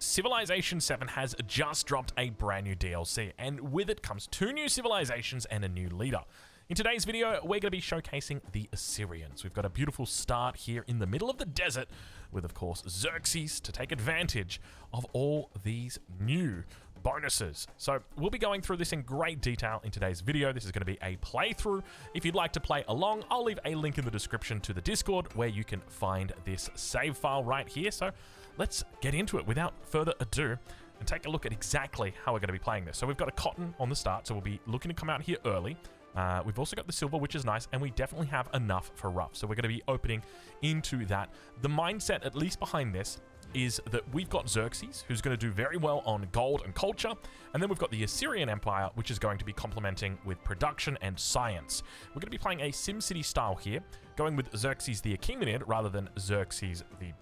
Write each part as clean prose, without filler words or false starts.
Civilization 7 has just dropped a brand new DLC, and with it comes 2 new civilizations and a new leader. In today's video, we're going to be showcasing the Assyrians. We've got a beautiful start here in the middle of the desert with, of course, Xerxes to take advantage of all these new bonuses. So we'll be going through this in great detail in today's video. This is going to be a playthrough. If you'd like to play along, I'll leave a link in the description to the Discord where you can find this save file right here. So let's get into it without further ado and take a look at exactly how we're going to be playing this. So we've got a cotton on the start, so we'll be looking to come out here early. We've also got the silver, which is nice, and we definitely have enough for rough. So we're going to be opening into that. The mindset, at least behind this, is that we've got Xerxes, who's going to do very well on gold and culture, and then we've got the Assyrian Empire, which is going to be complementing with production and science. We're going to be playing a SimCity style here, going with Xerxes the Achaemenid rather than Xerxes the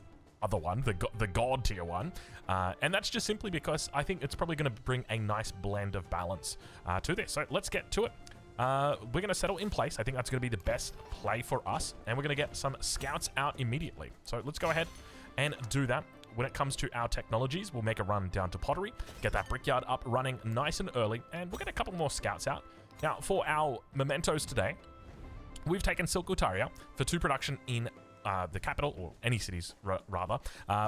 other one, the god tier one, and that's just simply because I think it's probably going to bring a nice blend of balance to this. So let's get to it. We're going to settle in place. I think that's going to be the best play for us, and we're going to get some scouts out immediately. So let's go ahead and do that. When it comes to our technologies, we'll make a run down to pottery, get that brickyard up running nice and early, and we'll get a couple more scouts out. Now, for our mementos today, we've taken Silkutaria for 2 production in the capital, or any cities rather,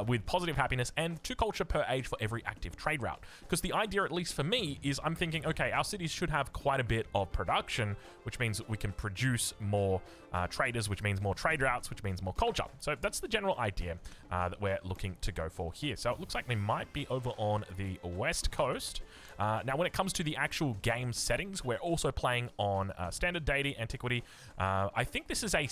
with positive happiness and 2 culture per age for every active trade route. Because the idea, at least for me, is I'm thinking, okay, our cities should have quite a bit of production, which means we can produce more traders, which means more trade routes, which means more culture. So that's the general idea that we're looking to go for here. So it looks like we might be over on the west coast. Now, when it comes to the actual game settings, we're also playing on standard, deity, antiquity. I think this is a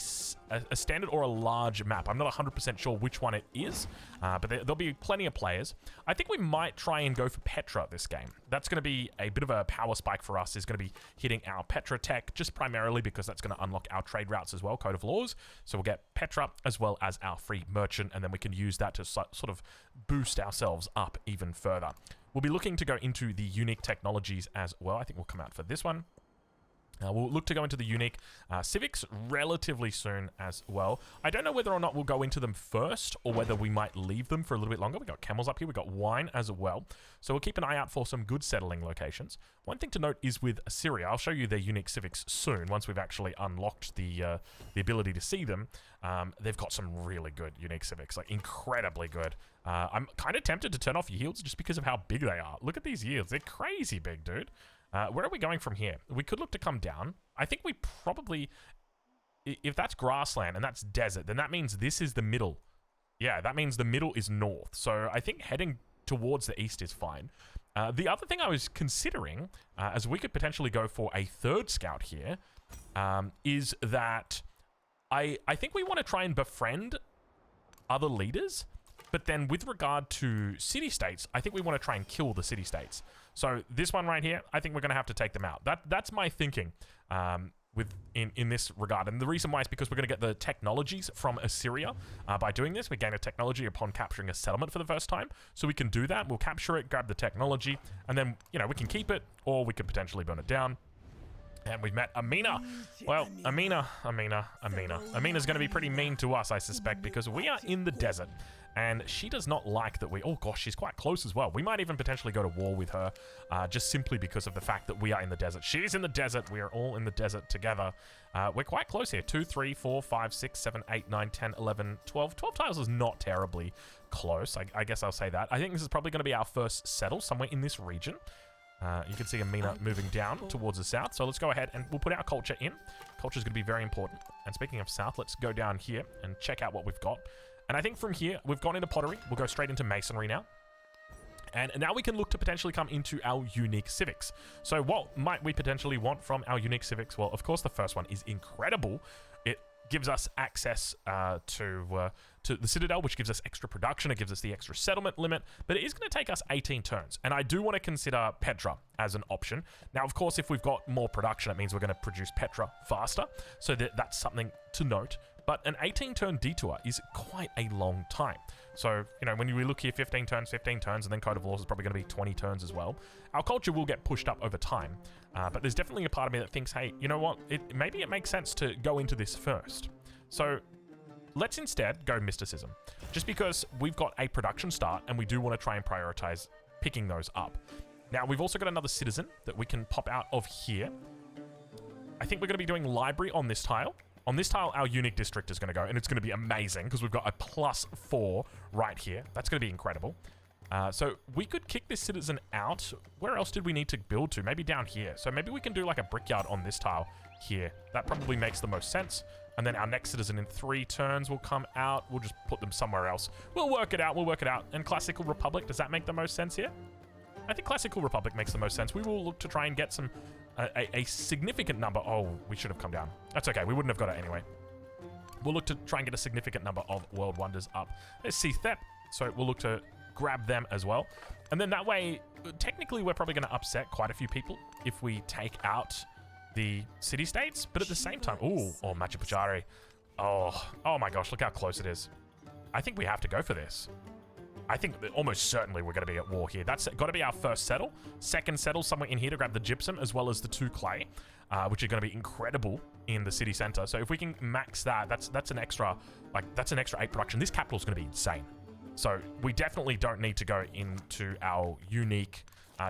standard or a large map. I'm not 100% sure which one it is, but there'll be plenty of players. I think we might try and go for Petra this game. That's going to be a bit of a power spike for us. Is going to be hitting our Petra tech, just primarily because that's going to unlock our trade routes as well, Code of Laws. So we'll get Petra as well as our free merchant, and then we can use that to sort of boost ourselves up even further. We'll be looking to go into the unique technologies as well. I think we'll come out for this one. We'll look to go into the unique civics relatively soon as well. I don't know whether or not we'll go into them first or whether we might leave them for a little bit longer. We've got camels up here. We've got wine as well. So we'll keep an eye out for some good settling locations. One thing to note is with Assyria, I'll show you their unique civics soon once we've actually unlocked the ability to see them. They've got some really good unique civics, like incredibly good. I'm kind of tempted to turn off yields just because of how big they are. Look at these yields. They're crazy big, dude. Where are we going from here? We could look to come down. I think we probably... If that's grassland and that's desert, then that means this is the middle. Yeah, that means the middle is north. So I think heading towards the east is fine. The other thing I was considering, as we could potentially go for a 3rd scout here, is that I think we want to try and befriend other leaders. But then with regard to city-states, I think we want to try and kill the city-states. So this one right here, I think we're going to have to take them out. That's my thinking in this regard. And the reason why is because we're going to get the technologies from Assyria. By doing this, we gain a technology upon capturing a settlement for the first time. So we can do that. We'll capture it, grab the technology, and then, you know, we can keep it, or we could potentially burn it down. And we've met Amina. Well, Amina's going to be pretty mean to us, I suspect, because we are in the desert. And she does not like that we... Oh, gosh, she's quite close as well. We might even potentially go to war with her, just simply because of the fact that we are in the desert. She's in the desert. We are all in the desert together. We're quite close here. 2, 3, 4, 5, 6, 7, 8, 9, 10, 11, 12. 12 tiles is not terribly close. I guess I'll say that. I think this is probably going to be our first settle somewhere in this region. You can see Amina moving down towards the south. So let's go ahead and we'll put our culture in. Culture is going to be very important. And speaking of south, let's go down here and check out what we've got. And I think from here, we've gone into pottery. We'll go straight into masonry now. And now we can look to potentially come into our unique civics. So what might we potentially want from our unique civics? Well, of course, the first one is incredible. It gives us access to the Citadel, which gives us extra production. It gives us the extra settlement limit, but it is going to take us 18 turns. And I do want to consider Petra as an option. Now, of course, if we've got more production, it means we're going to produce Petra faster. So that's something to note. But an 18-turn detour is quite a long time. So, you know, when we look here, 15 turns, and then Code of Laws is probably going to be 20 turns as well. Our culture will get pushed up over time. But there's definitely a part of me that thinks, hey, you know what? Maybe it makes sense to go into this first. So let's instead go mysticism. Just because we've got a production start and we do want to try and prioritize picking those up. Now, we've also got another citizen that we can pop out of here. I think we're going to be doing library on this tile. On this tile, our unique district is going to go, and it's going to be amazing because we've got a +4 right here. That's going to be incredible. So we could kick this citizen out. Where else did we need to build to? Maybe down here. So maybe we can do like a brickyard on this tile here. That probably makes the most sense. And then our next citizen in 3 turns will come out. We'll just put them somewhere else. We'll work it out. We'll work it out. And Classical Republic, does that make the most sense here? I think Classical Republic makes the most sense. We will look to try and get some a significant number. Oh, we should have come down. That's okay. We wouldn't have got it anyway. We'll look to try and get a significant number of World Wonders up. There's Thep. So we'll look to grab them as well. And then that way, technically, we're probably going to upset quite a few people if we take out the city-states. But at the same time, oh, Machu Picchu. Oh my gosh, look how close it is. I think we have to go for this. I think that almost certainly we're going to be at war here. That's got to be our first settle. Second settle somewhere in here to grab the gypsum as well as the 2 clay, which are going to be incredible in the city center. So if we can max that, that's an extra, that's an extra 8 production. This capital is going to be insane. So we definitely don't need to go into our unique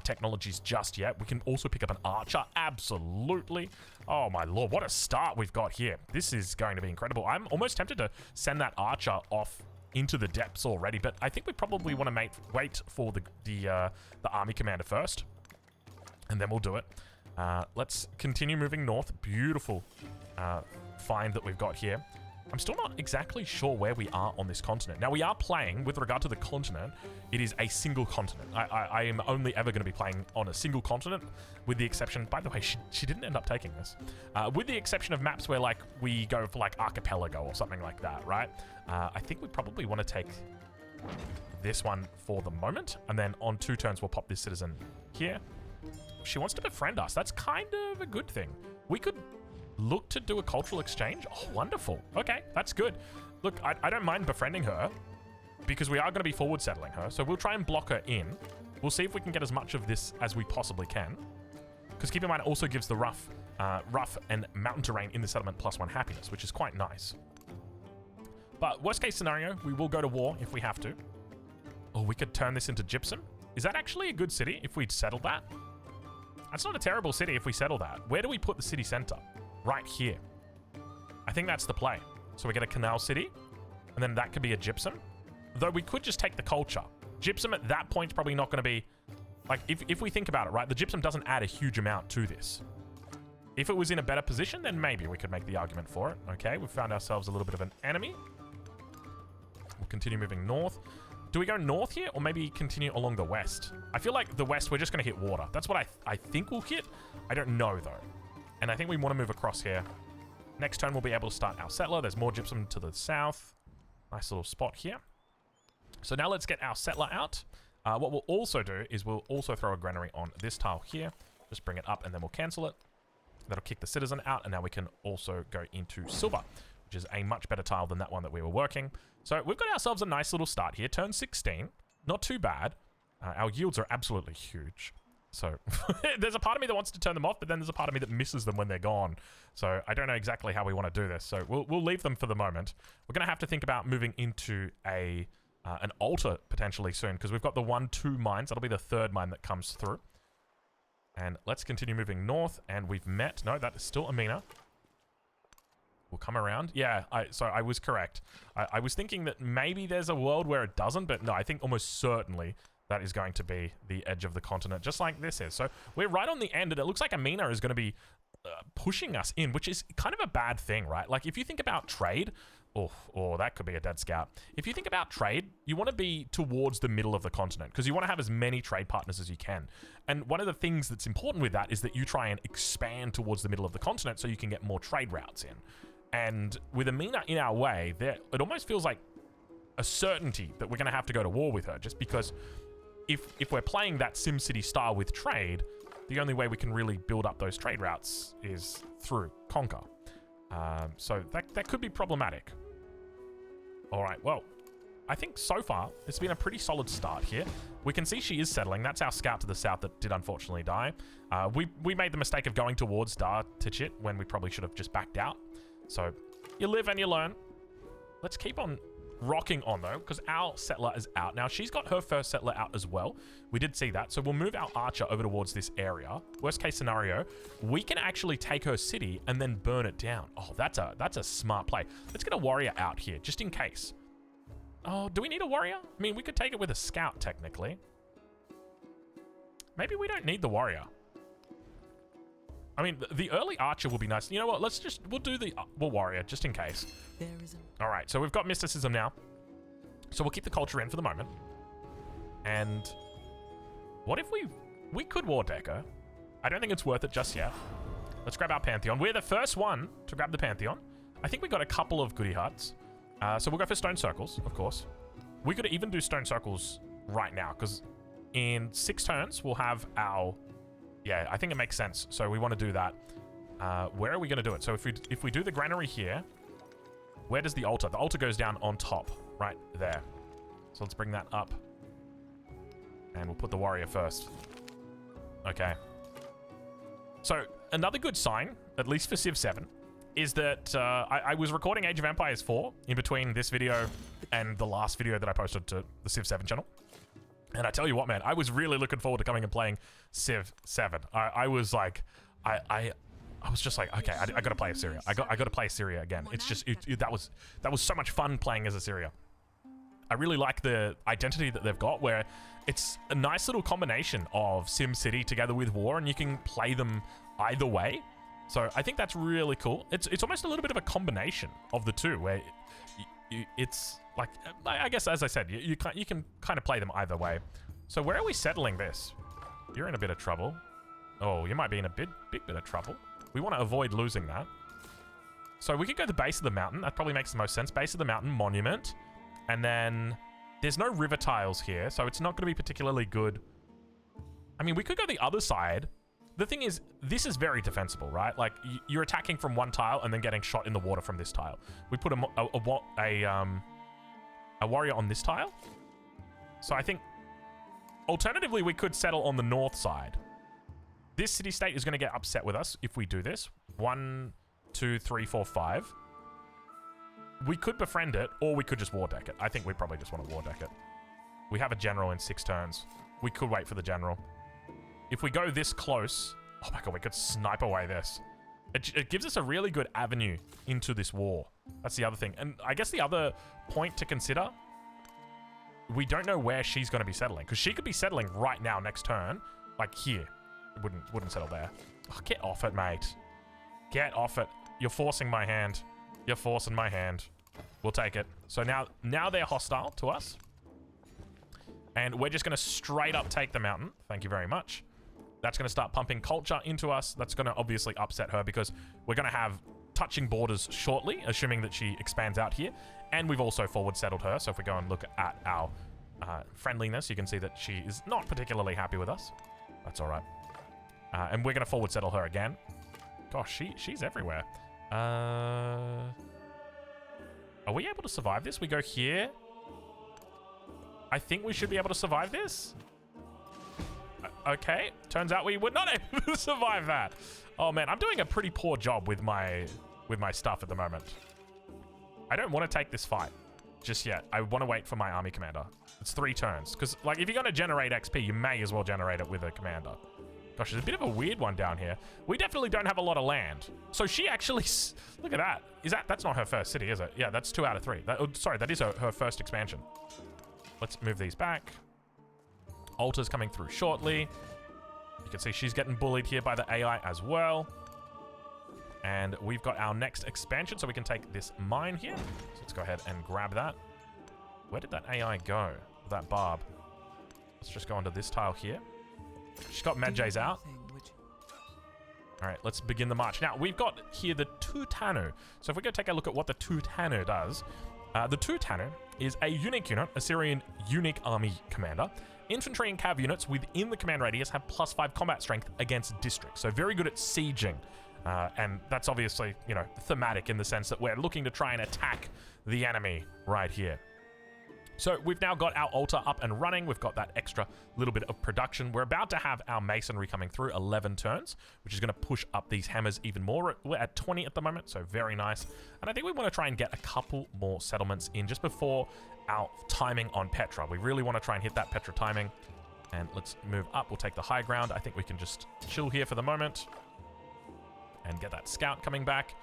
technologies just yet. We can also pick up an archer. Absolutely. Oh my lord, what a start we've got here. This is going to be incredible. I'm almost tempted to send that archer off into the depths already, but I think we probably want to wait for the army commander first, and then we'll do it. Let's continue moving north. Beautiful find that we've got here. I'm still not exactly sure where we are on this continent. Now, we are playing, with regard to the continent, it is a single continent. I am only ever going to be playing on a single continent, with the exception, by the way, she didn't end up taking this. With the exception of maps where, we go for, archipelago or something like that, right? I think we probably want to take this one for the moment, and then on 2 turns, we'll pop this citizen here. She wants to befriend us. That's kind of a good thing. We could look to do a cultural exchange. Oh, wonderful. Okay, that's good. Look, I don't mind befriending her because we are going to be forward settling her. So we'll try and block her in. We'll see if we can get as much of this as we possibly can. Because keep in mind, it also gives the rough and mountain terrain in the settlement +1 happiness, which is quite nice. But worst case scenario, we will go to war if we have to. Or we could turn this into gypsum. Is that actually a good city if we'd settled that? That's not a terrible city if we settle that. Where do we put the city center? Right here. I think that's the play. So we get a canal city, and then that could be a gypsum. Though we could just take the culture. Gypsum at that point is probably not going to be... if we think about it, right? The gypsum doesn't add a huge amount to this. If it was in a better position, then maybe we could make the argument for it. Okay, we've found ourselves a little bit of an enemy. We'll continue moving north. Do we go north here, or maybe continue along the west? I feel like the west, we're just going to hit water. That's what I think we'll hit. I don't know, though. And I think we want to move across here. Next turn, we'll be able to start our settler. There's more gypsum to the south. Nice little spot here. So now let's get our settler out. What we'll also do is we'll also throw a granary on this tile here. Just bring it up, and then we'll cancel it. That'll kick the citizen out, and now we can also go into silver, which is a much better tile than that one that we were working. So we've got ourselves a nice little start here. Turn 16. Not too bad. Our yields are absolutely huge. So there's a part of me that wants to turn them off, but then there's a part of me that misses them when they're gone. So I don't know exactly how we want to do this. So we'll leave them for the moment. We're going to have to think about moving into an altar potentially soon, because we've got the 1-2 mines. That'll be the 3rd mine that comes through. And let's continue moving north. And we've met... No, that is still Amina. We'll come around. Yeah, so I was correct. I was thinking that maybe there's a world where it doesn't, but no, I think almost certainly... that is going to be the edge of the continent, just like this is. So we're right on the end, and it looks like Amina is going to be pushing us in, which is kind of a bad thing, right? Like, if you think about trade, oh, that could be a dead scout. If you think about trade, you want to be towards the middle of the continent, because you want to have as many trade partners as you can. And one of the things that's important with that is that you try and expand towards the middle of the continent so you can get more trade routes in. And with Amina in our way, it almost feels like a certainty that we're going to have to go to war with her, just because... If we're playing that SimCity style with trade, the only way we can really build up those trade routes is through Conquer. So that could be problematic. All right, well, I think so far it's been a pretty solid start here. We can see she is settling. That's our scout to the south that did unfortunately die. We made the mistake of going towards Dar Tichit when we probably should have just backed out. So you live and you learn. let's keep on rocking on, though, because our settler is out. Now, she's got her first settler out as well. We did see that. So we'll move our archer over towards this area. Worst case scenario, we can actually take her city and then burn it down. Oh, that's a smart play. Let's get a warrior out here, just in case. Oh, do we need a warrior? I mean, we could take it with a scout, technically. Maybe we don't need the warrior. I mean, the early archer will be nice. You know what? We'll do the warrior, just in case. All right, so we've got mysticism now. So we'll keep the culture in for the moment. And what if we could war deck her? I don't think it's worth it just yet. Let's grab our Pantheon. We're the first one to grab the Pantheon. I think we got a couple of goodie huts. So we'll go for stone circles, of course. We could even do stone circles right now, because in 6 turns, we'll have our... Yeah, I think it makes sense. So we want to do that. Where are we going to do it? So if we do the granary here, where does the altar? The altar goes down on top, right there. So let's bring that up. And we'll put the warrior first. Okay. So another good sign, at least for Civ 7, is that I was recording Age of Empires 4 in between this video and the last video that I posted to the Civ 7 channel. And I tell you what, man, I was really looking forward to coming and playing Civ 7. I was like, I was just like, okay, I got to play Assyria. I got to play Assyria again. It's just that was so much fun playing as Assyria. I really like the identity that they've got, where it's a nice little combination of Sim City together with war, and you can play them either way. So I think that's really cool. It's almost a little bit of a combination of the two, where it's like, I guess, as I said, you can kind of play them either way. So where are we settling this? You're in a bit of trouble. Oh, you might be in a big bit of trouble. We want to avoid losing that. So we could go to the base of the mountain. That probably makes the most sense. Base of the mountain, monument. And then there's no river tiles here, so it's not going to be particularly good. I mean, we could go the other side. The thing is, this is very defensible, right? Like, you're attacking from one tile and then getting shot in the water from this tile. We put a warrior on this tile. So I think, alternatively, we could settle on the north side. This city-state is going to get upset with us if we do this. 1, 2, 3, 4, 5. We could befriend it, or we could just war deck it. I think we probably just want to war deck it. We have a general in 6 turns. We could wait for the general. If we go this close... Oh my god, we could snipe away this. It gives us a really good avenue into this war. That's the other thing. And I guess the other point to consider... We don't know where she's going to be settling. Because she could be settling right now, next turn. Like here. It wouldn't settle there. Oh, get off it, mate. Get off it. You're forcing my hand. You're forcing my hand. We'll take it. So now they're hostile to us. And we're just going to straight up take the mountain. Thank you very much. That's going to start pumping culture into us. That's going to obviously upset her because we're going to have touching borders shortly, assuming that she expands out here. And we've also forward settled her. So if we go and look at our friendliness, you can see that she is not particularly happy with us. That's all right. And we're going to forward settle her again. Gosh, she's everywhere. Are we able to survive this? We go here. I think we should be able to survive this. Okay. Turns out we were not able to survive that. Oh man, I'm doing a pretty poor job with my stuff at the moment. I don't want to take this fight just yet. I want to wait for my army commander. It's 3 turns. Because, like, if you're going to generate XP, you may as well generate it with a commander. Gosh, there's a bit of a weird one down here. We definitely don't have a lot of land. So she actually... Look at that. That's not her first city, is it? Yeah, that's 2 out of 3. Sorry, that is her first expansion. Let's move these back. Altar's coming through shortly. You can see she's getting bullied here by the AI as well. And we've got our next expansion, so we can take this mine here. So let's go ahead and grab that. Where did that AI go? That barb. Let's just go onto this tile here. She's got Medjays out. All right, let's begin the march. Now, we've got here the Tutanu. So if we go take a look at what the Tutanu does. The Tutanu is a unique unit, Assyrian unique army commander. Infantry and cav units within the command radius have +5 combat strength against districts. So very good at sieging. And that's obviously, you know, thematic in the sense that we're looking to try and attack the enemy right here. So we've now got our altar up and running. We've got that extra little bit of production. We're about to have our masonry coming through 11 turns, which is going to push up these hammers even more. We're at 20 at the moment, so very nice. And I think we want to try and get a couple more settlements in just before our timing on Petra. We really want to try and hit that Petra timing. And let's move up. We'll take the high ground. I think we can just chill here for the moment and get that scout coming back.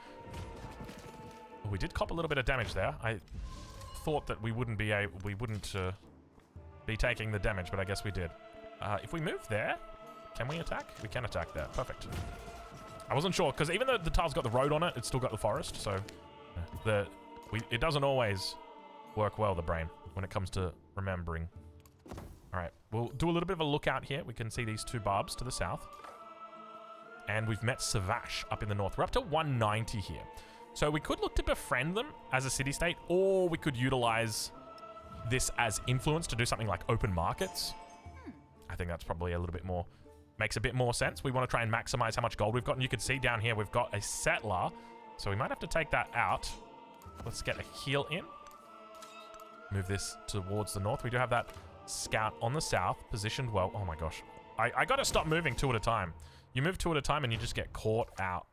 Oh, we did cop a little bit of damage there. I thought that we wouldn't be taking the damage, but I guess we did. If we move there, can we attack? We can attack there. Perfect. I wasn't sure, because even though the tile's got the road on it, it's still got the forest, so it doesn't always work well, the brain, when it comes to remembering. Alright, we'll do a little bit of a lookout here. We can see these two barbs to the south. And we've met Savash up in the north. We're up to 190 here. So we could look to befriend them as a city-state, or we could utilize this as influence to do something like open markets. I think that's probably a little bit more, makes a bit more sense. We want to try and maximize how much gold we've got. And you can see down here, we've got a settler. So we might have to take that out. Let's get a heal in. Move this towards the north. We do have that scout on the south, positioned well. Oh my gosh. I got to stop moving 2 at a time. You move 2 at a time and you just get caught out.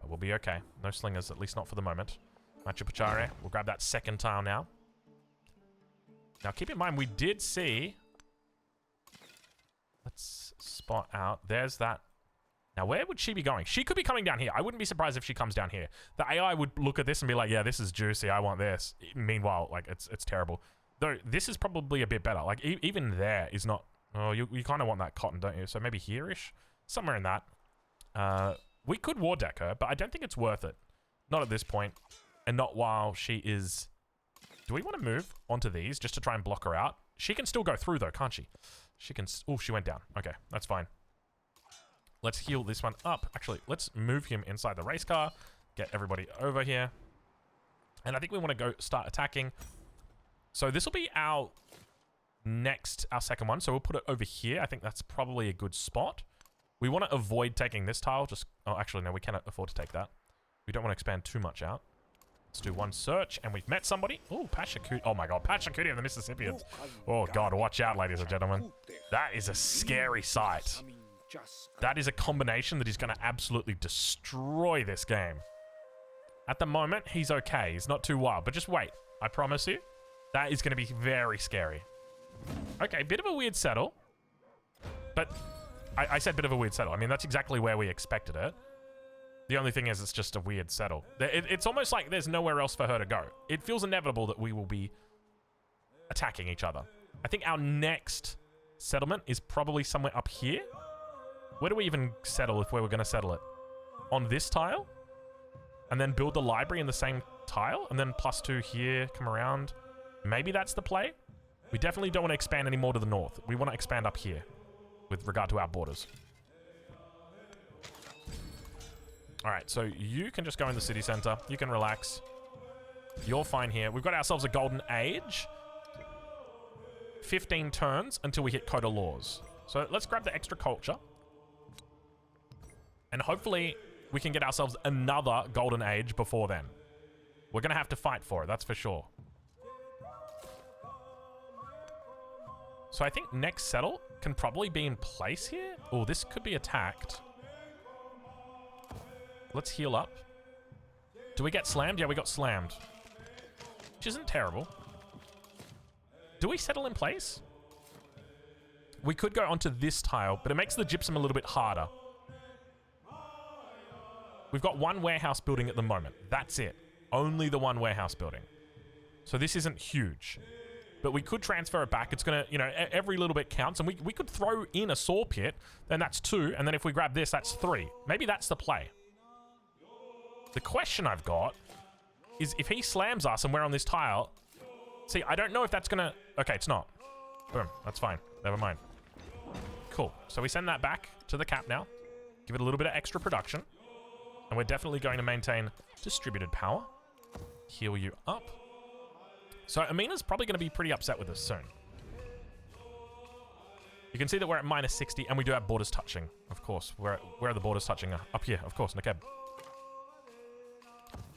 But we'll be okay. No slingers, at least not for the moment. Machu Picchu. We'll grab that second tile now. Now keep in mind, we did see... Let's spot out. There's that. Now where would she be going? She could be coming down here. I wouldn't be surprised if she comes down here. The AI would look at this and be like, yeah, this is juicy. I want this. Meanwhile, like, it's terrible. Though this is probably a bit better. Like, even there is not... Oh, you kind of want that cotton, don't you? So maybe here-ish? Somewhere in that. We could war deck her, but I don't think it's worth it. Not at this point. And not while she is... Do we want to move onto these just to try and block her out? She can still go through, though, can't she? She can... Oh, she went down. Okay, that's fine. Let's heal this one up. Actually, let's move him inside the race car. Get everybody over here. And I think we want to go start attacking. So this will be our second one. So we'll put it over here. I think that's probably a good spot. We want to avoid taking this tile. Oh, actually, no, we cannot afford to take that. We don't want to expand too much out. Let's do one search, and we've met somebody. Oh, Pachacuti. Oh my god, Pachacuti of the Mississippians. Oh god, watch out, ladies and gentlemen. That is a scary sight. That is a combination that is going to absolutely destroy this game. At the moment, he's okay. He's not too wild, but just wait. I promise you, that is going to be very scary. Okay, bit of a weird settle. But I said bit of a weird settle. I mean, that's exactly where we expected it. The only thing is it's just a weird settle. It's almost like there's nowhere else for her to go. It feels inevitable that we will be attacking each other. I think our next settlement is probably somewhere up here. Where do we even settle if we were going to settle it? On this tile? And then build the library in the same tile? And then +2 here, come around? Maybe that's the play? We definitely don't want to expand any more to the north. We want to expand up here with regard to our borders. Alright, so you can just go in the city center. You can relax. You're fine here. We've got ourselves a golden age. 15 turns until we hit Coda Laws. So let's grab the extra culture. And hopefully we can get ourselves another golden age before then. We're going to have to fight for it, that's for sure. So I think next settle can probably be in place here. Oh, this could be attacked. Let's heal up. Do we get slammed? Yeah, we got slammed. Which isn't terrible. Do we settle in place? We could go onto this tile, but it makes the gypsum a little bit harder. We've got one warehouse building at the moment. That's it. Only the one warehouse building. So this isn't huge. But we could transfer it back. It's going to, you know, every little bit counts. And we could throw in a saw pit. Then that's 2. And then if we grab this, that's 3. Maybe that's the play. The question I've got is if he slams us and we're on this tile... See, I don't know if that's going to... Okay, it's not. Boom. That's fine. Never mind. Cool. So we send that back to the cap now. Give it a little bit of extra production. And we're definitely going to maintain distributed power. Heal you up. So Amina's probably going to be pretty upset with us soon. You can see that we're at -60 and we do have borders touching. Of course. Where are the borders touching? Up here, of course, Nakeb.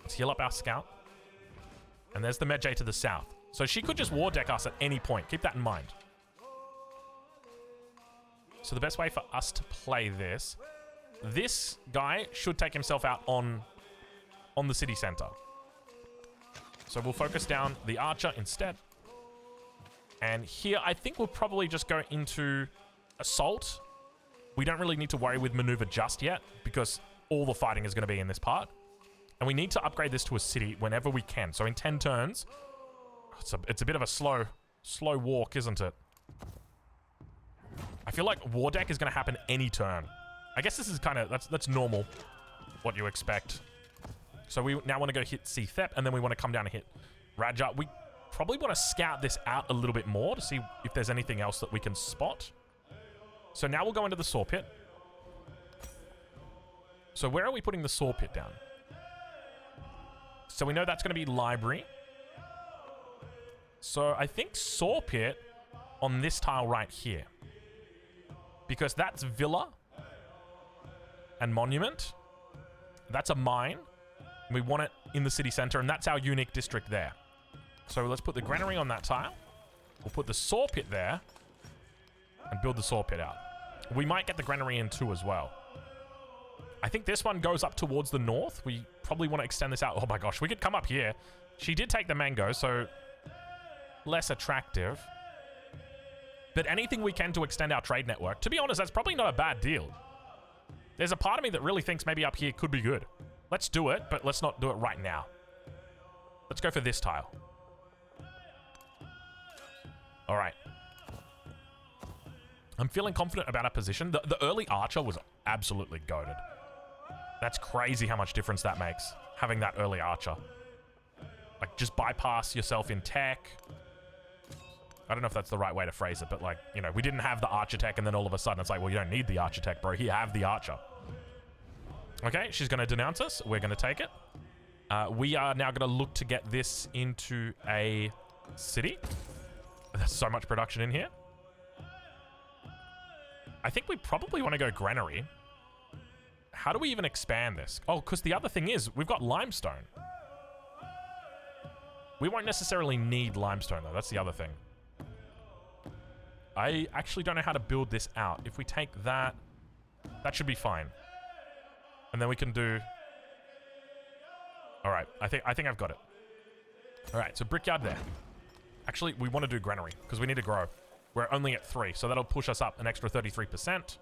Let's heal up our scout. And there's the Medjay to the south. So she could just war deck us at any point. Keep that in mind. So the best way for us to play this guy should take himself out on the city center. So we'll focus down the archer instead. And here, I think we'll probably just go into assault. We don't really need to worry with maneuver just yet because all the fighting is going to be in this part. And we need to upgrade this to a city whenever we can. So in 10 turns, it's a bit of a slow walk, isn't it? I feel like war deck is going to happen any turn. I guess this is kind of, that's normal, what you expect. So we now want to go hit Thep, and then we want to come down and hit Raja. We probably want to scout this out a little bit more to see if there's anything else that we can spot. So now we'll go into the saw pit. So where are we putting the saw pit down? So we know that's going to be library. So I think saw pit on this tile right here. Because that's villa and monument. That's a mine. We want it in the city center, and that's our unique district there. So let's put the granary on that tile. We'll put the saw pit there and build the saw pit out. We might get the granary in too as well. I think this one goes up towards the north. We probably want to extend this out. Oh my gosh, we could come up here. She did take the mango, so less attractive. But anything we can to extend our trade network. To be honest, that's probably not a bad deal. There's a part of me that really thinks maybe up here could be good. Let's do it, but let's not do it right now. Let's go for this tile. All right. I'm feeling confident about our position. The early archer was absolutely goated. That's crazy how much difference that makes, having that early archer. Like, just bypass yourself in tech. I don't know if that's the right way to phrase it, but like, you know, we didn't have the archer tech, and then all of a sudden it's like, well, you don't need the archer tech, bro. Here, have the archer. Okay, she's going to denounce us. We're going to take it. We are now going to look to get this into a city. There's so much production in here. I think we probably want to go granary. How do we even expand this? Oh, because the other thing is, we've got limestone. We won't necessarily need limestone, though. That's the other thing. I actually don't know how to build this out. If we take that, that should be fine. And then we can do... All right, I think I've got it. All right, so brickyard there. Actually, we want to do granary because we need to grow. We're only at 3, so that'll push us up an extra 33%.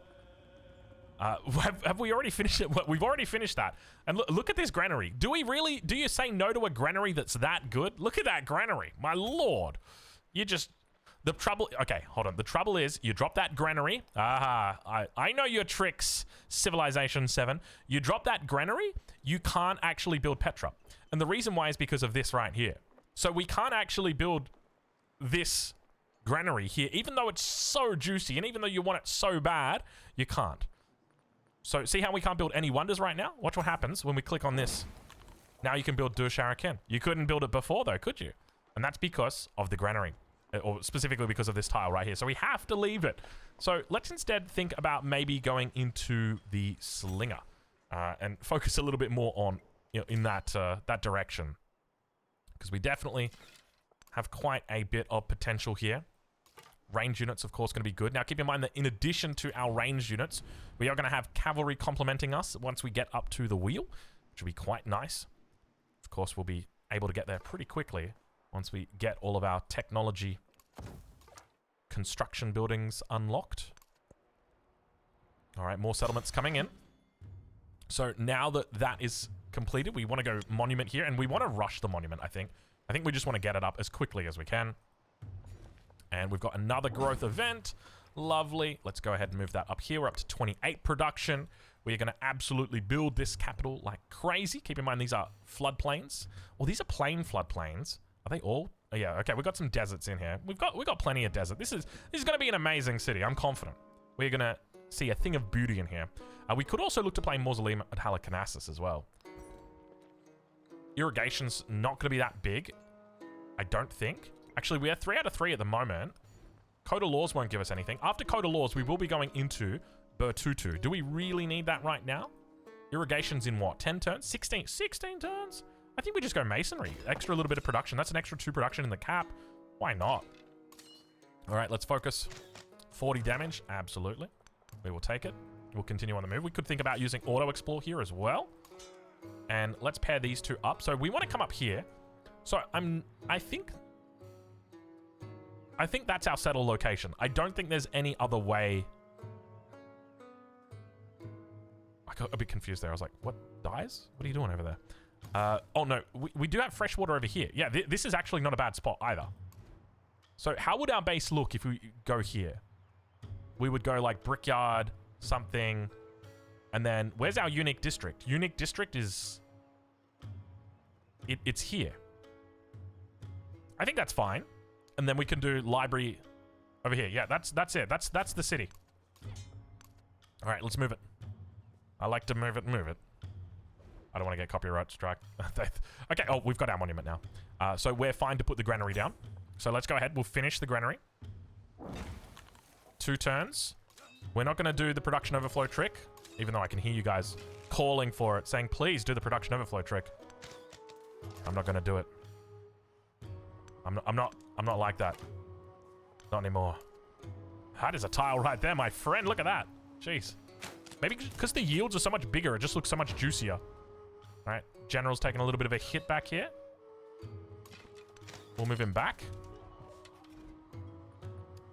Have we already finished it? We've already finished that. And look at this granary. Do you say no to a granary that's that good? Look at that granary. My lord. The trouble... Okay, hold on. The trouble is, you drop that granary. I know your tricks, Civilization 7. You drop that granary, you can't actually build Petra. And the reason why is because of this right here. So we can't actually build this granary here, even though it's so juicy, and even though you want it so bad, you can't. So see how we can't build any wonders right now? Watch what happens when we click on this. Now you can build Dur Sharakin. You couldn't build it before though, could you? And that's because of the granary. Or specifically because of this tile right here. So we have to leave it. So let's instead think about maybe going into the slinger and focus a little bit more on, you know, in that direction, because we definitely have quite a bit of potential here. Range units, of course, going to be good. Now, keep in mind that in addition to our range units, we are going to have cavalry complementing us once we get up to the wheel, which will be quite nice. Of course, we'll be able to get there pretty quickly once we get all of our technology construction buildings unlocked. All right, more settlements coming in. So now that that is completed, we want to go monument here, and we want to rush the monument, I think. I think we just want to get it up as quickly as we can. And we've got another growth event. Lovely. Let's go ahead and move that up here. We're up to 28 production. We're going to absolutely build this capital like crazy. Keep in mind, these are floodplains. Well, these are plain floodplains. Are they all? Oh, yeah, okay. We've got some deserts in here. We've got plenty of desert. This is going to be an amazing city. I'm confident. We're going to see a thing of beauty in here. We could also look to play Mausoleum at Halicarnassus as well. Irrigation's not going to be that big, I don't think. Actually, we are 3 out of 3 at the moment. Code of Laws won't give us anything. After Code of Laws, we will be going into Bertutu. Do we really need that right now? Irrigation's in what? 10 turns? 16 turns? I think we just go masonry. Extra little bit of production. That's an extra 2 production in the cap. Why not? All right, let's focus. 40 damage. Absolutely. We will take it. We'll continue on the move. We could think about using auto explore here as well. And let's pair these 2 up. So we want to come up here. So I think that's our settle location. I don't think there's any other way. I got a bit confused there. I was like, what, dies? What are you doing over there? Oh no, we do have fresh water over here. Yeah, this is actually not a bad spot either. So how would our base look if we go here? We would go like brickyard, something, and then where's our unique district? Unique district is... It's here. I think that's fine. And then we can do library over here. Yeah, that's it. That's the city. All right, let's move it. I like to move it. I don't want to get copyright strike. Okay, oh, we've got our monument now. So we're fine to put the granary down. So let's go ahead. We'll finish the granary. 2 turns. We're not going to do the production overflow trick, even though I can hear you guys calling for it, saying, please do the production overflow trick. I'm not going to do it. I'm not like that. Not anymore. That is a tile right there, my friend. Look at that. Jeez. Maybe because the yields are so much bigger, it just looks so much juicier. All right. General's taking a little bit of a hit back here. We'll move him back.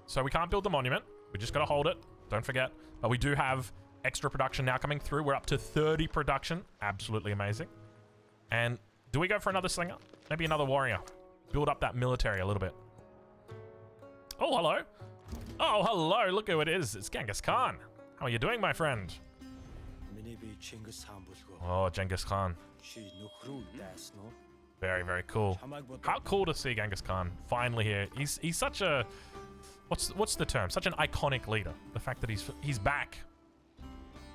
So we can't build the monument. We just got to hold it. Don't forget. But we do have extra production now coming through. We're up to 30 production. Absolutely amazing. And do we go for another slinger? Maybe another warrior. Build up that military a little bit. Oh, hello. Oh, hello. Look who it is. It's Genghis Khan. How are you doing, my friend? Oh, Genghis Khan. Very, very cool. How cool to see Genghis Khan finally here. He's such a... What's the term? Such an iconic leader. The fact that he's back.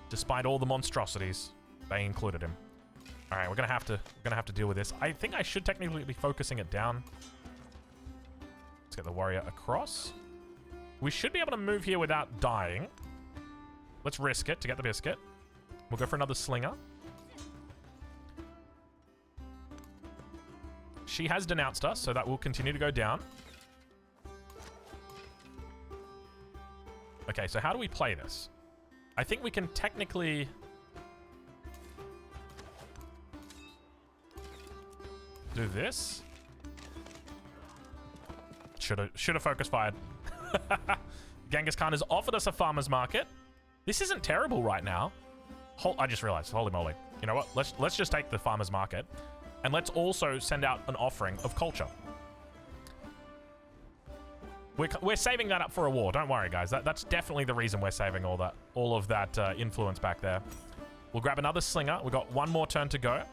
Despite all the monstrosities, they included him. All right, we're gonna have to deal with this. I think I should technically be focusing it down. Let's get the warrior across. We should be able to move here without dying. Let's risk it to get the biscuit. We'll go for another slinger. She has denounced us, so that will continue to go down. Okay, so how do we play this? I think we can technically... do this. Should have focus fired. Genghis Khan has offered us a farmer's market. This isn't terrible right now. I just realized, holy moly. You know what? Let's just take the farmer's market, and let's also send out an offering of culture. We're saving that up for a war. Don't worry, guys. That's definitely the reason we're saving all of that influence back there. We'll grab another slinger. We've got 1 more turn to go.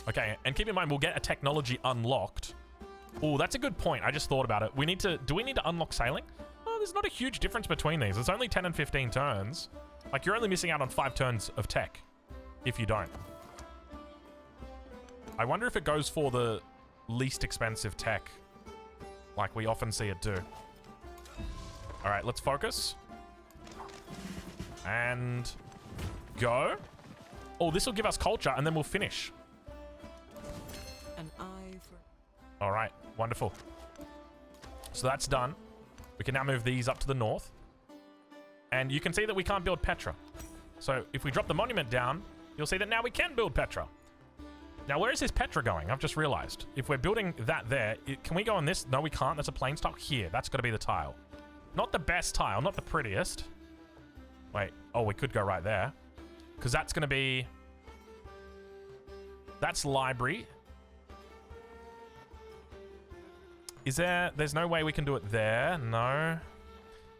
Okay, and keep in mind, we'll get a technology unlocked. Oh, that's a good point. I just thought about it. Do we need to unlock sailing? Oh, there's not a huge difference between these. It's only 10 and 15 turns. Like, you're only missing out on 5 turns of tech if you don't. I wonder if it goes for the least expensive tech, like we often see it do. All right, let's focus. And go. Oh, this will give us culture, and then we'll finish. All right, wonderful. So that's done. We can now move these up to the north. And you can see that we can't build Petra. So if we drop the monument down, you'll see that now we can build Petra. Now, where is this Petra going? I've just realized. If we're building that there, can we go on this? No, we can't. That's a plain tile here. That's got to be the tile. Not the best tile, not the prettiest. Wait, oh, we could go right there. Because that's going to be... That's library. There's no way we can do it there. No.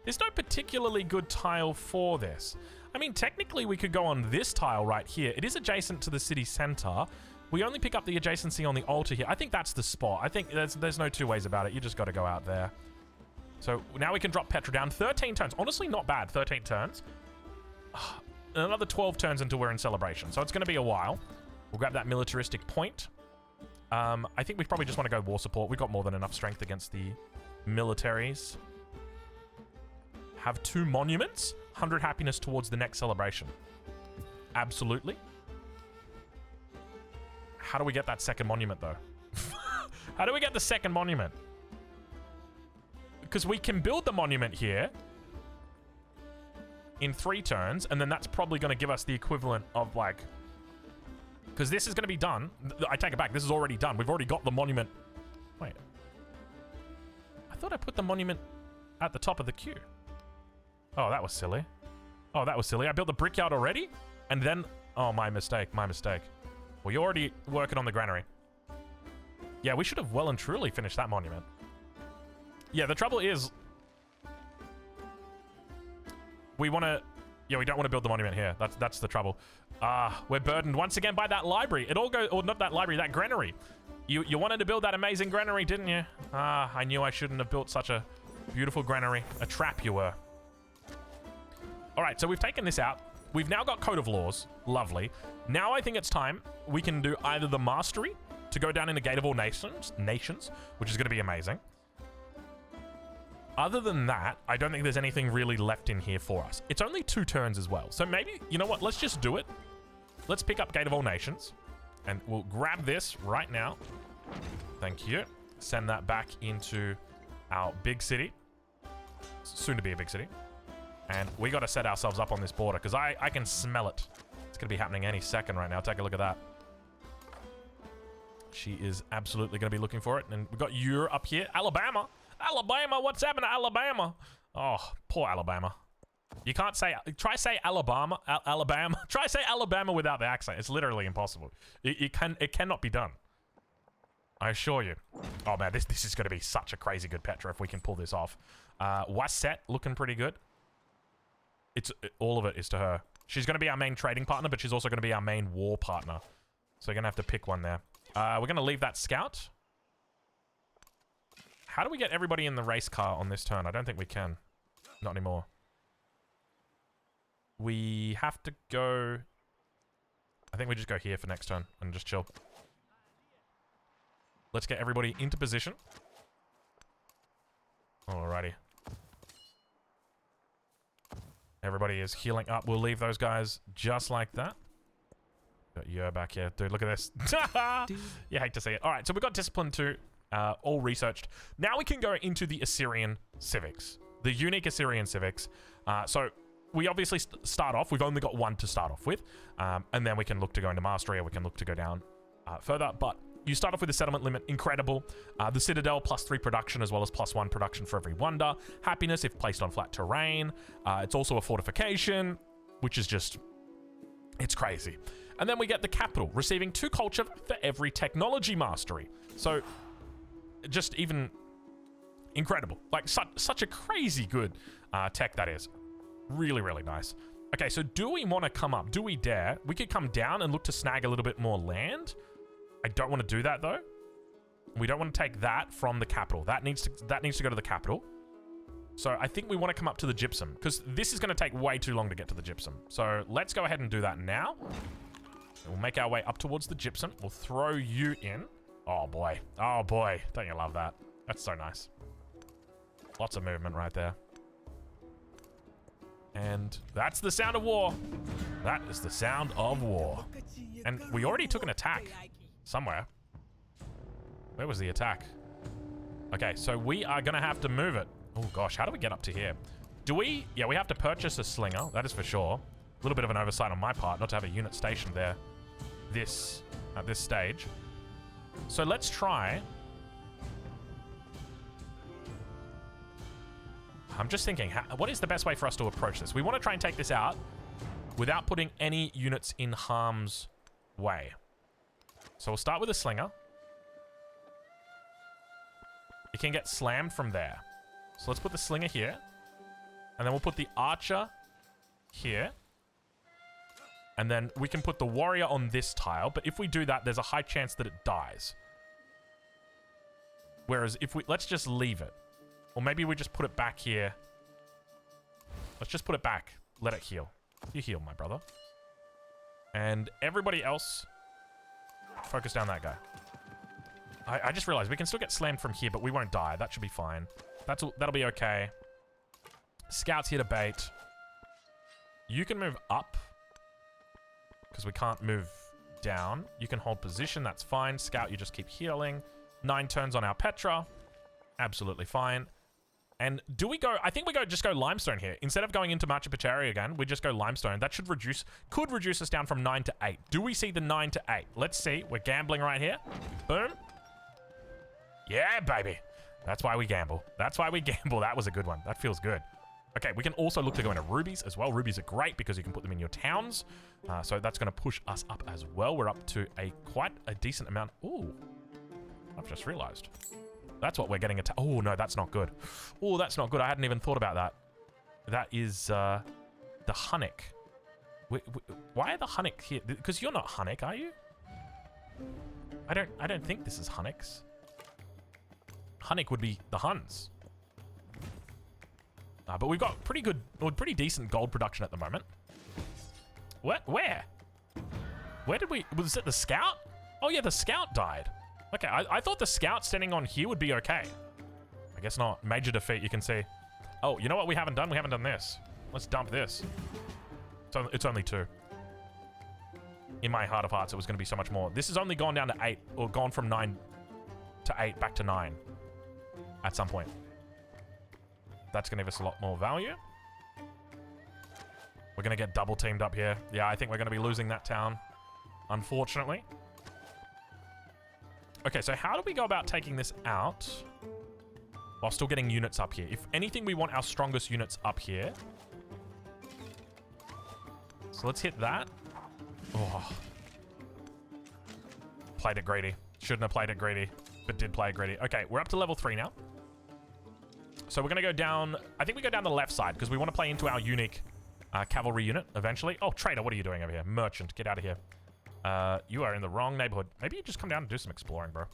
There's no particularly good tile for this. I mean, technically we could go on this tile right here. It is adjacent to the city center. We only pick up the adjacency on the altar here. I think that's the spot. I think there's no 2 ways about it. You just got to go out there. So now we can drop Petra down. 13 turns. Honestly, not bad. 13 turns. Another 12 turns until we're in celebration. So it's going to be a while. We'll grab that militaristic point. I think we probably just want to go war support. We've got more than enough strength against the militaries. Have 2 monuments. 100 happiness towards the next celebration. Absolutely. How do we get that second monument, though? How do we get the second monument? Because we can build the monument here in 3 turns, and then that's probably going to give us the equivalent of, like... Because this is going to be done. I take it back. This is already done. We've already got the monument. Wait. I thought I put the monument at the top of the queue. Oh, that was silly. Oh, that was silly. I built the brickyard already? And then... Oh, my mistake. My mistake. Well, you're already working on the granary. Yeah, we should have well and truly finished that monument. Yeah, the trouble is... We want to... Yeah, we don't want to build the monument here. That's the trouble. We're burdened once again by that library. It all goes... Or not that library, that granary. You wanted to build that amazing granary, didn't you? I knew I shouldn't have built such a beautiful granary. A trap you were. Alright, so we've taken this out. We've now got Code of Laws. Lovely. Now I think it's time we can do either the Mastery to go down in the Gate of All Nations, which is going to be amazing. Other than that, I don't think there's anything really left in here for us. It's only 2 turns as well. So maybe, you know what? Let's just do it. Let's pick up Gate of All Nations. And we'll grab this right now. Thank you. Send that back into our big city. Soon to be a big city. And we got to set ourselves up on this border because I can smell it. It's going to be happening any second right now. Take a look at that. She is absolutely going to be looking for it. And we've got you up here. Alabama. Alabama. What's happened to Alabama? Oh, poor Alabama. You can't say... Try say Alabama. Alabama. Try say Alabama without the accent. It's literally impossible. It cannot be done. I assure you. Oh, man. This is going to be such a crazy good Petra if we can pull this off. Wasset looking pretty good. All of it is to her. She's going to be our main trading partner, but she's also going to be our main war partner. So you're going to have to pick one there. We're going to leave that scout. How do we get everybody in the race car on this turn? I don't think we can. Not anymore. We have to go... I think we just go here for next turn and just chill. Let's get everybody into position. Alrighty. Everybody is healing up. We'll leave those guys just like that. Got you back here. Dude, look at this. You hate to see it. Alright, so we've got Discipline 2. All researched. Now we can go into the Assyrian civics. The unique Assyrian civics. So we obviously start off. We've only got 1 to start off with. And then we can look to go into Mastery, or we can look to go down further. But you start off with the settlement limit. Incredible. The Citadel, +3 production, as well as +1 production for every wonder. Happiness if placed on flat terrain. It's also a fortification, which is just... It's crazy. And then we get the capital, receiving 2 culture for every technology mastery. So... just even incredible. Like, such a crazy good tech that is. Really, really nice. Okay, so do we want to come up? Do we dare? We could come down and look to snag a little bit more land. I don't want to do that, though. We don't want to take that from the capital. That needs to go to the capital. So I think we want to come up to the gypsum, because this is going to take way too long to get to the gypsum. So let's go ahead and do that now. We'll make our way up towards the gypsum. We'll throw you in. Oh, boy. Oh, boy. Don't you love that? That's so nice. Lots of movement right there. And that's the sound of war. That is the sound of war. And we already took an attack somewhere. Where was the attack? Okay, so we are going to have to move it. Oh, gosh. How do we get up to here? Do we? Yeah, we have to purchase a slinger. That is for sure. A little bit of an oversight on my part not to have a unit stationed there at this stage. So let's try. I'm just thinking, what is the best way for us to approach this? We want to try and take this out without putting any units in harm's way. So we'll start with a slinger. It can get slammed from there. So let's put the slinger here. And then we'll put the archer here. And then we can put the warrior on this tile. But if we do that, there's a high chance that it dies. Whereas if we... Let's just leave it. Or maybe we just put it back here. Let's just put it back. Let it heal. You heal, my brother. And everybody else... Focus down that guy. I just realized we can still get slammed from here, but we won't die. That should be fine. That'll be okay. Scouts here to bait. You can move up. Because we can't move down. You can hold position. That's fine. Scout, you just keep healing. 9 turns on our Petra. Absolutely fine. And do we go... I think we just go limestone here. Instead of going into Machu Picchu again, we just go limestone. That should could reduce us down from 9 to 8. Do we see the 9 to 8? Let's see. We're gambling right here. Boom. Yeah, baby. That's why we gamble. That's why we gamble. That was a good one. That feels good. Okay, we can also look to go into rubies as well. Rubies are great because you can put them in your towns. So that's going to push us up as well. We're up to quite a decent amount. Ooh. I've just realized. That's what we're getting at. Oh, no, that's not good. Oh, that's not good. I hadn't even thought about that. That is the Hunnic. Why are the Hunnic here? Because you're not Hunnic, are you? I don't think this is Hunnics. Hunnic would be the Huns. But we've got pretty decent gold production at the moment. What? Where? Where did we... Was it the Scout? Oh, yeah, the Scout died. Okay, I thought the Scout standing on here would be okay. I guess not. Major defeat, you can see. Oh, you know what we haven't done? We haven't done this. Let's dump this. It's only 2. In my heart of hearts, it was going to be so much more. This has only gone down to 8, or gone from 9 to 8 back to 9 at some point. That's going to give us a lot more value. We're going to get double teamed up here. Yeah, I think we're going to be losing that town, unfortunately. Okay, so how do we go about taking this out while still getting units up here? If anything, we want our strongest units up here. So let's hit that. Oh. Played it greedy. Shouldn't have played it greedy, but did play it greedy. Okay, we're up to level 3 now. So we're going to go down... I think we go down the left side because we want to play into our unique cavalry unit eventually. Oh, trader, what are you doing over here? Merchant, get out of here. You are in the wrong neighborhood. Maybe you just come down and do some exploring, bro.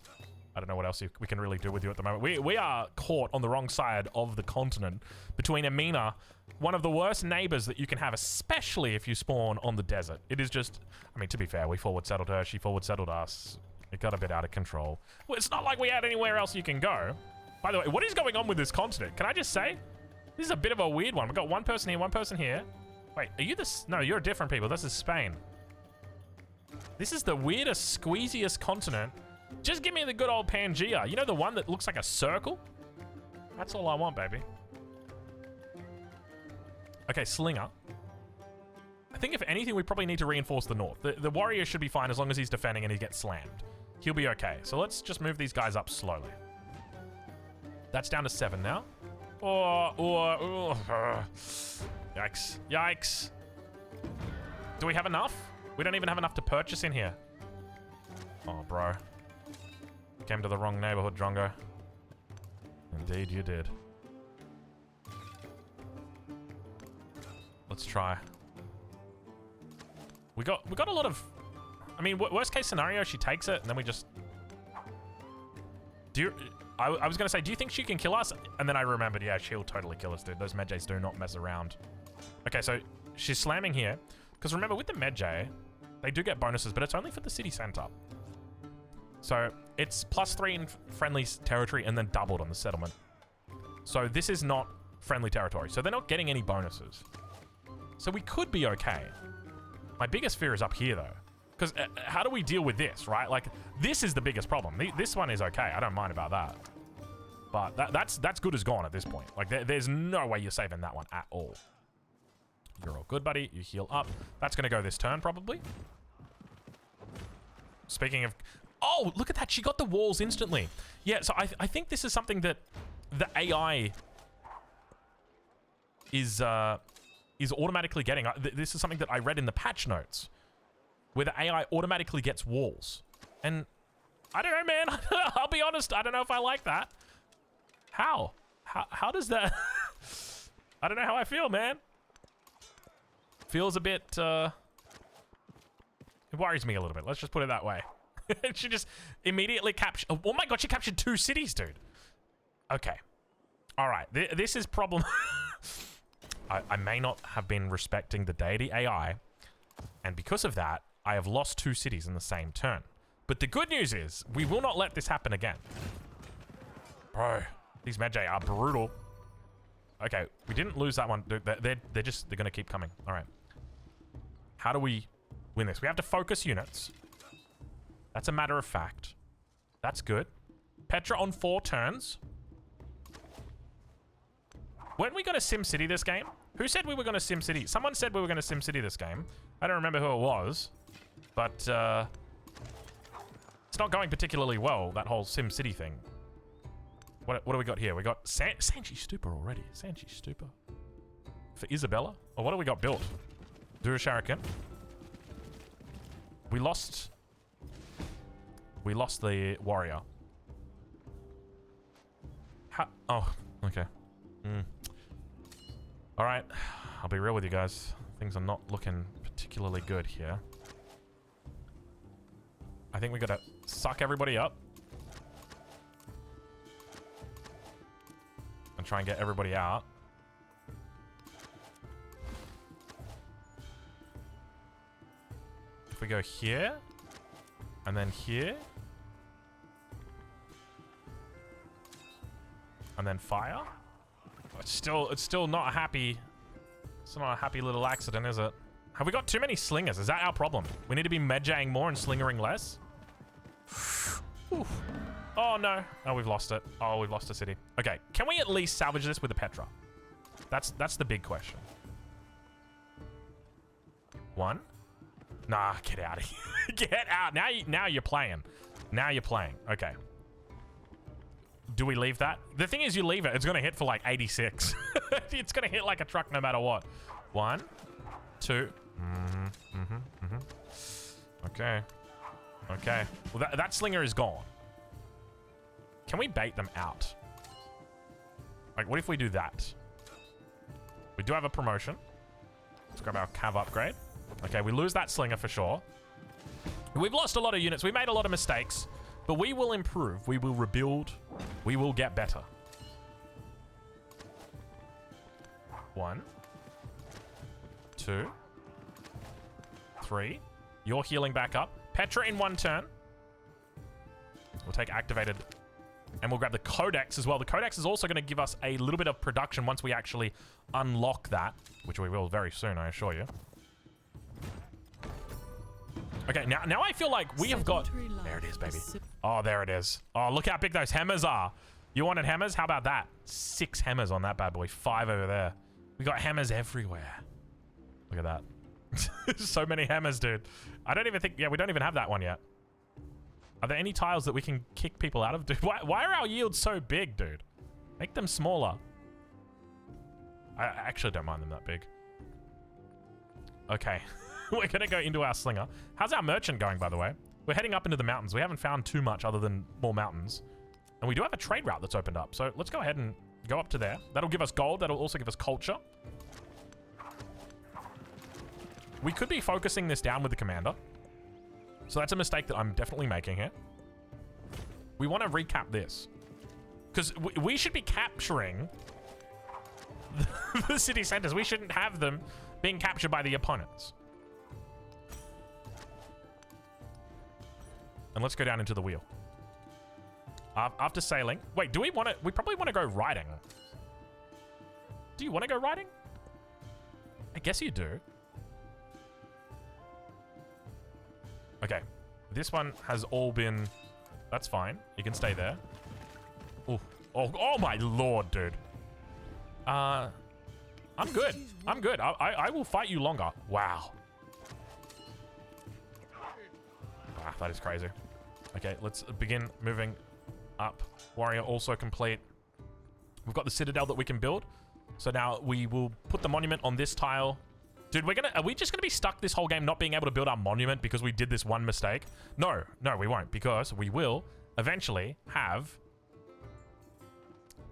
I don't know what else we can really do with you at the moment. We are caught on the wrong side of the continent between Amina, one of the worst neighbors that you can have, especially if you spawn on the desert. It is just... I mean, to be fair, we forward settled her. She forward settled us. It got a bit out of control. Well, it's not like we had anywhere else you can go. By the way, what is going on with this continent? Can I just say? This is a bit of a weird one. We've got one person here, one person here. Wait, are you this? No, you're different people. This is Spain. This is the weirdest, squeeziest continent. Just give me the good old Pangea. You know the one that looks like a circle? That's all I want, baby. Okay, Slinger. I think if anything, we probably need to reinforce the north. The warrior should be fine as long as he's defending and he gets slammed. He'll be okay. So let's just move these guys up slowly. That's down to 7 now. Yikes. Yikes. Do we have enough? We don't even have enough to purchase in here. Oh, bro. Came to the wrong neighborhood, Drongo. Indeed you did. Let's try. We got a lot of... I mean, worst case scenario, she takes it, and then we just... I was going to say, do you think she can kill us? And then I remembered, yeah, she'll totally kill us, dude. Those Medjays do not mess around. Okay, so she's slamming here. Because remember, with the Medjay, they do get bonuses, but it's only for the city center. So it's +3 in friendly territory and then doubled on the settlement. So this is not friendly territory. So they're not getting any bonuses. So we could be okay. My biggest fear is up here, though. Because how do we deal with this, right? Like, this is the biggest problem. This one is okay. I don't mind about that. But that's good as gone at this point. Like, there's no way you're saving that one at all. You're all good, buddy. You heal up. That's going to go this turn, probably. Speaking of... Oh, look at that. She got the walls instantly. Yeah, so I think this is something that the AI is automatically getting. This is something that I read in the patch notes, where the AI automatically gets walls. And I don't know, man. I'll be honest. I don't know if I like that. How does that... I don't know how I feel, man. Feels a bit... It worries me a little bit. Let's just put it that way. She just immediately captured... Oh my god, she captured 2 cities, dude. Okay. All right. This is problem... I may not have been respecting the deity AI, and because of that, I have lost 2 cities in the same turn. But the good news is, we will not let this happen again. Bro, these Medjay are brutal. Okay, we didn't lose that one. They're gonna keep coming. All right. How do we win this? We have to focus units. That's a matter of fact. That's good. Petra on 4 turns. Weren't we going to SimCity this game? Who said we were going to SimCity? Someone said we were going to SimCity this game. I don't remember who it was. But, it's not going particularly well, that whole SimCity thing. What do we got here? We got Sanchi Stupa already. Sanchi Stupa. For Isabella? Or what do we got built? Dura Shuriken. We lost the warrior. Oh, okay. Alright, I'll be real with you guys. Things are not looking particularly good here. I think we gotta suck everybody up. And try and get everybody out. If we go here, and then here, and then fire. It's still not a happy. It's not a happy little accident, is it? Have we got too many slingers? Is that our problem? We need to be medjaying more and slingering less. Oh no! Oh, we've lost it. Oh, we've lost a city. Okay, can we at least salvage this with a Petra? That's the big question. 1. Nah, get out of here. Get out. Now you're playing. Now you're playing. Okay. Do we leave that? The thing is, you leave it, it's going to hit for like 86. It's going to hit like a truck no matter what. 1, 2. Okay. Okay. Well, that slinger is gone. Can we bait them out? Like, what if we do that? We do have a promotion. Let's grab our cav upgrade. Okay, we lose that slinger for sure. We've lost a lot of units. We made a lot of mistakes. But we will improve. We will rebuild. We will get better. 1, 2, 3. You're healing back up. Petra in 1 turn. We'll take activated. And we'll grab the Codex as well. The Codex is also going to give us a little bit of production once we actually unlock that. Which we will very soon, I assure you. Okay, now I feel like we have got... There it is, baby. Oh, there it is. Oh, look how big those hammers are. You wanted hammers? How about that? 6 hammers on that bad boy. 5 over there. We got hammers everywhere. Look at that. So many hammers, dude. I don't even think... Yeah, we don't even have that one yet. Are there any tiles that we can kick people out of? Dude, why are our yields so big, dude? Make them smaller. I actually don't mind them that big. Okay. We're going to go into our slinger. How's our merchant going, by the way? We're heading up into the mountains. We haven't found too much other than more mountains. And we do have a trade route that's opened up. So let's go ahead and go up to there. That'll give us gold. That'll also give us culture. We could be focusing this down with the commander. So that's a mistake that I'm definitely making here. We want to recap this. Because we should be capturing the city centers. We shouldn't have them being captured by the opponents. And let's go down into the wheel. After sailing. Wait, do we want to... We probably want to go riding. Do you want to go riding? I guess you do. Okay. This one has all been... That's fine. You can stay there. Ooh. Oh my lord, dude. I'm good. I'm good. I will fight you longer. Wow. Ah, that is crazy. Okay, let's begin moving up. Warrior also complete. We've got the citadel that we can build. So now we will put the monument on this tile. Dude, are we just gonna be stuck this whole game not being able to build our monument because we did this one mistake? No, we won't, because we will eventually have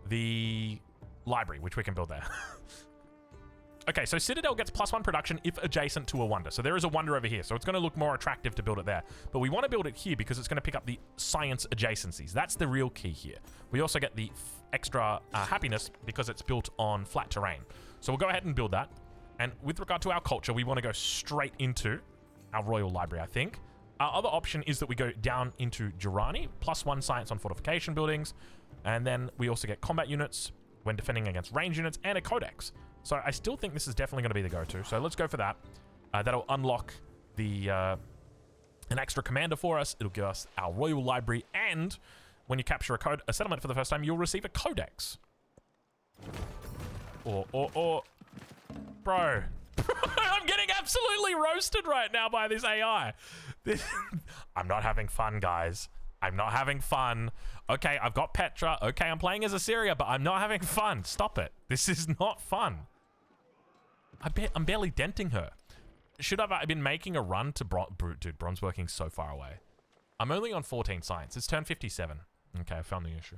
the library, which we can build there. Okay, so Citadel gets +1 production if adjacent to a wonder. So there is a wonder over here. So it's going to look more attractive to build it there. But we want to build it here because it's going to pick up the science adjacencies. That's the real key here. We also get the extra happiness because it's built on flat terrain. So we'll go ahead and build that. And with regard to our culture, we want to go straight into our royal library, I think. Our other option is that we go down into Girani, +1 science on fortification buildings. And then we also get combat units when defending against range units and a codex. So I still think this is definitely going to be the go-to. So let's go for that. That'll unlock the an extra commander for us. It'll give us our royal library, and when you capture a settlement for the first time, you'll receive a codex. Or, bro. I'm getting absolutely roasted right now by this AI. I'm not having fun, guys. I'm not having fun. Okay, I've got Petra. Okay, I'm playing as Assyria, but I'm not having fun. Stop it. This is not fun. I'm barely denting her. Should I have been making a run to dude, bronze working so far away. I'm only on 14 science. It's turn 57. Okay, I found the issue.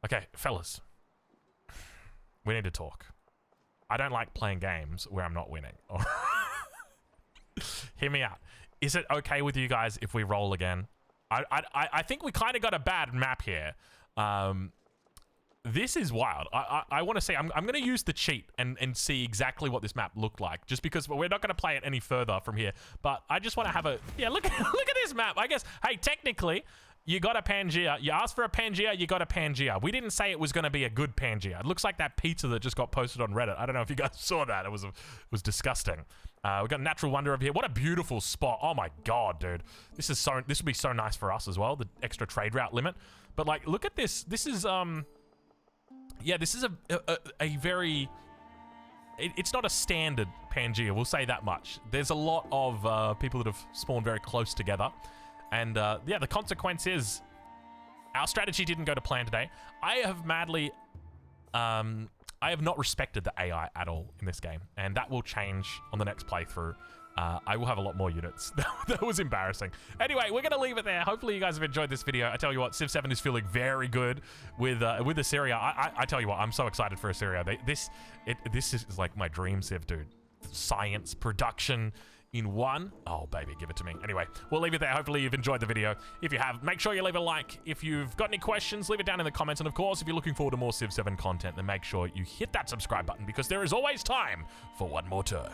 Okay, fellas. We need to talk. I don't like playing games where I'm not winning. Hear me out. Is it okay with you guys if we roll again? I think we kind of got a bad map here. This is wild. I want to say, I'm going to use the cheat and see exactly what this map looked like, just because we're not going to play it any further from here. But I just want to have a, yeah, look at this map. I guess, hey, technically, you got a Pangea. You asked for a Pangea, you got a Pangea. We didn't say it was going to be a good Pangea. It looks like that pizza that just got posted on Reddit. I don't know if you guys saw that. It was disgusting. We've got Natural Wonder over here. What a beautiful spot. Oh my god, dude. This would be so nice for us as well, the extra trade route limit. But like, look at this. This is yeah, this is a very, it's not a standard Pangea, we'll say that much. There's a lot of people that have spawned very close together. And yeah, the consequence is our strategy didn't go to plan today. I have not respected the AI at all in this game, and that will change on the next playthrough. I will have a lot more units. That was embarrassing. Anyway, we're going to leave it there. Hopefully you guys have enjoyed this video. I tell you what, Civ 7 is feeling very good with Assyria. I tell you what, I'm so excited for Assyria. This is like my dream Civ, dude. Science, production in one. Oh, baby, give it to me. Anyway, we'll leave it there. Hopefully you've enjoyed the video. If you have, make sure you leave a like. If you've got any questions, leave it down in the comments. And of course, if you're looking forward to more Civ 7 content, then make sure you hit that subscribe button, because there is always time for one more turn.